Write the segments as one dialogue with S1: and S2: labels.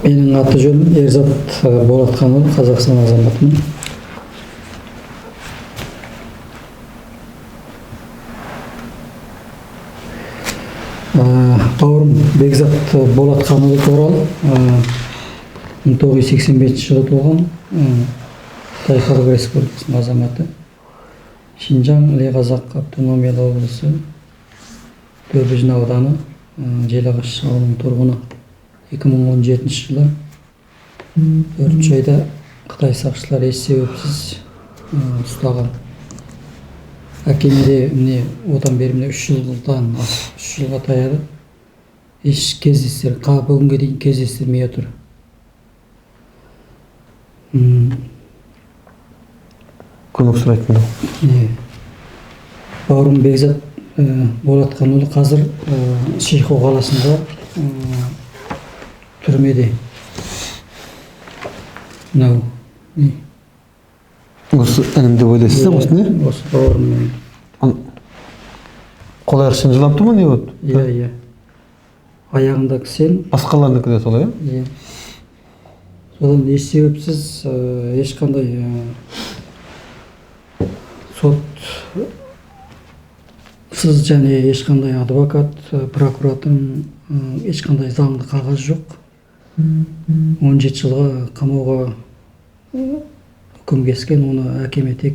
S1: Менің аты жөнім Ерзат Болатханұлы, Қазақстан азаматымын. Бауырым Бекзат Болатханұлы туралы 1985 жылы туған, Қытай Халық Республикасының азаматы. Шинжаң Іле Қазақ автономиялы облысы, Төбежін ауданы, Желағаш ауылының тұрғыны. 2017 жылы 4 айда Қытай сақшылары еш себепсіз ұстаған. Әкемде міне одан бері 3 жылға таяды. Еш кездестер, бүгінге дейін кездестірмей отыр.
S2: Көмек сұрайтын да.
S1: Бауырым Бекзат Болатханұлы қазір Шейху қаласында түрмеде. Мынау
S2: Осы інімді ойлайсыз ба, осы не?
S1: Осы бауырым мен.
S2: Қол аяқ шынжылап тұр ма, не болды?
S1: Иә. Аяғында кісен.
S2: Басқаларынікі де солай,
S1: иә? Содан еш себепсіз ешқандай сотсыз және ешқандай адвокат, прокуратурның ешқандай заңды қағаз жоқ. 17 жылға қамауға үкім кескен, оны әкеме тек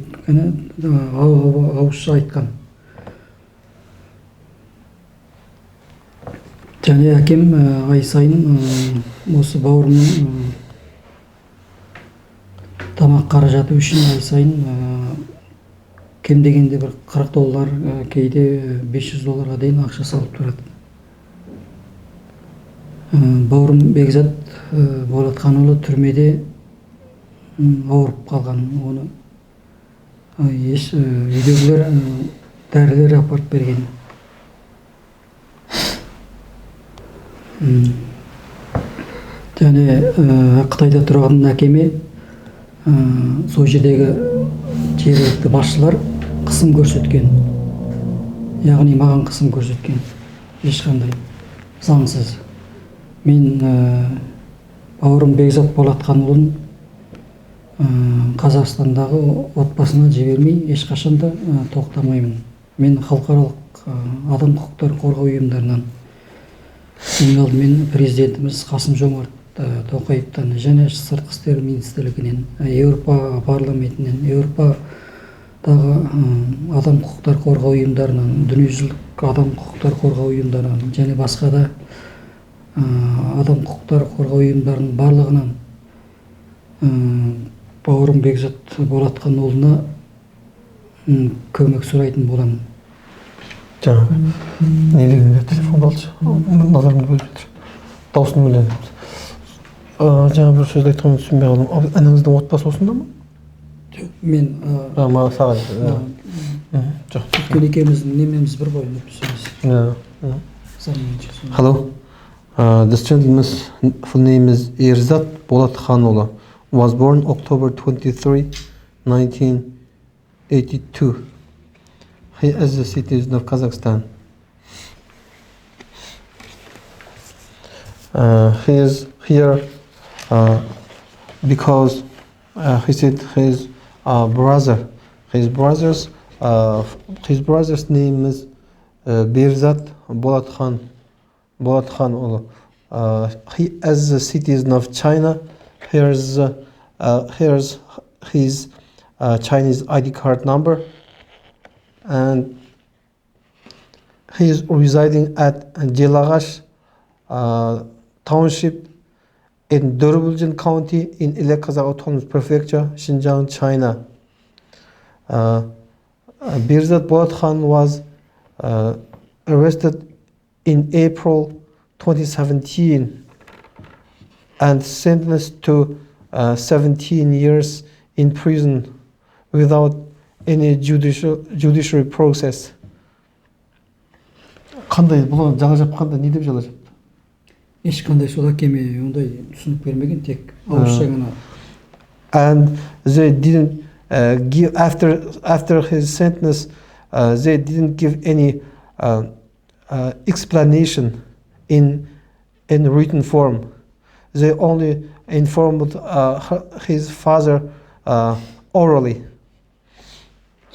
S1: ауызша айтқан. Және әкем ай сайын осы бауырымның тамақ қаражаты үшін ай сайын кем дегенде бір $40, кейде $500 дейін ақша салып тұрады. Бауырым Бекзат Болатханұлы түрмеде ауырып қалған. Оны үйдегілер дәрілер апарып берген. Және Қытайда тұрған әкеме сол жердегі жергілікті басшылар қысым көрсеткен. Яғни маған қысым көрсеткен. Ешқандай заңсыз. Мен бауырым Бекзат Болатханұлын Қазақстандағы отбасына жібермей, ешқашанда тоқтамаймын. Мен халықаралық адам құқықтары қорғау ұйымдарынан, ең алдымен президентіміз Қасым-Жомарт Тоқаевтан және сыртқы істер министрлігінен, Еуропа парламентінен, Еуропадағы адам құқықтар қорғау ұйымдарынан, дүниежүзілік адам құқықтар қорғау ұйымдарынан және басқа да адам құқықтар қорғау ұйымдарының барлығынан бауырым Бекзат Болатханұлына көмек сұрайтын боламын.
S2: Жаңағы не дегенде телефон алшы, назарымды бөліп жатыр. Дауысын бөлеміз. Жаңа бір сөзді айтқанын түсінбей қалдым. Ініңіздің отбасы осында ма?
S1: Мен
S2: саған.
S1: Өткен екеуміздің немеміз бір ғой,
S2: Hello. This gentleman's full name is Erzat Bolatxanoglu. Was born October 23, 1982. He is a citizen of Kazakhstan. He is here because he said his brother. His brother's name is Berzat Bolatxanoglu. He is a citizen of China. Here's his Chinese ID card number, and he is residing at Jelagash Township in Derbyshire County in Ile Kazakh Autonomous Prefecture, Xinjiang, China. Berzat Bolatxan was arrested in April 2017 and sentenced to 17 years in prison without any judiciary process. Қандай бұл жала жапқанда не деп жала жапты?
S1: Ешқандай сол әкеме ондай түсінік бермеген, тек ауызша ғана.
S2: And they didn't give after his sentence. They didn't give any explanation in written form. They only informed his father orally.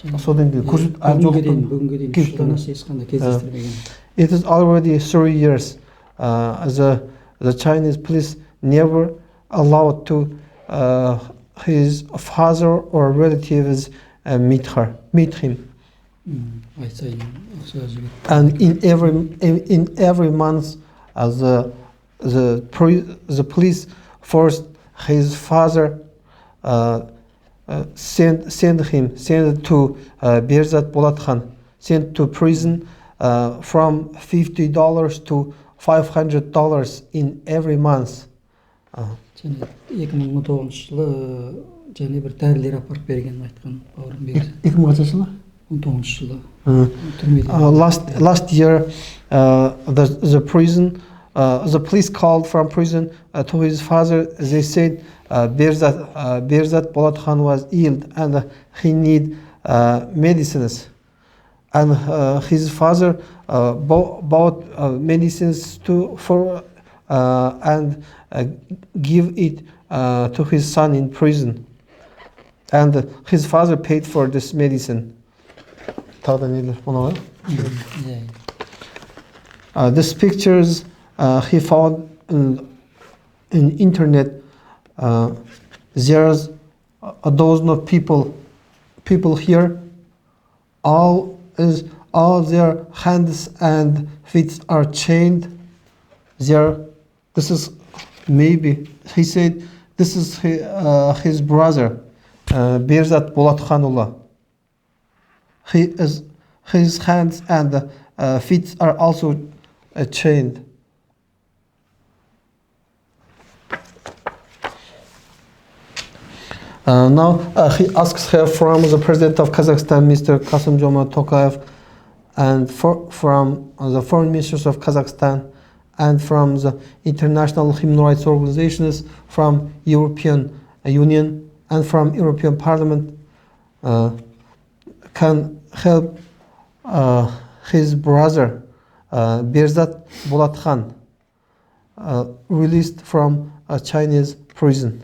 S2: Содан кейін
S1: бүгінге дейін ушул нерсе эч кандай кездештирбеген.
S2: It is already 3 years. The Chinese police never allowed to his father or relatives meet him.
S1: Ай сайын акча жибек.
S2: And in every month, the police forced his father send to Berzat Bolatxan, sent to prison from $50 to $500 in every month.
S1: Және 2019 жылы және бір дәрілер апарып бергенін айткан бауырым бекзат.
S2: 2000 жылы?
S1: 19 жылы. Түрмеде.
S2: Last year, the police called from prison to his father. They said Berzat Bolatxan was ill and he need medicines. And his father bought medicines and give it to his son in prison. And his father paid for this medicine. These pictures he found in internet. There's a dozen of people here. All their hands and feet are chained. This is maybe, he said, this is his brother, Berzat Bolatxanullah. His hands and feet are also chained. Now he asks help from the President of Kazakhstan, Mr. Kassym-Jomart Tokayev, and from the foreign ministers of Kazakhstan, and from the international human rights organizations, from European Union, and from European Parliament, can help his brother Berzat Bolatxan released from a Chinese prison,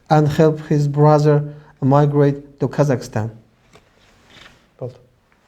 S2: and help his brother migrate to Kazakhstan.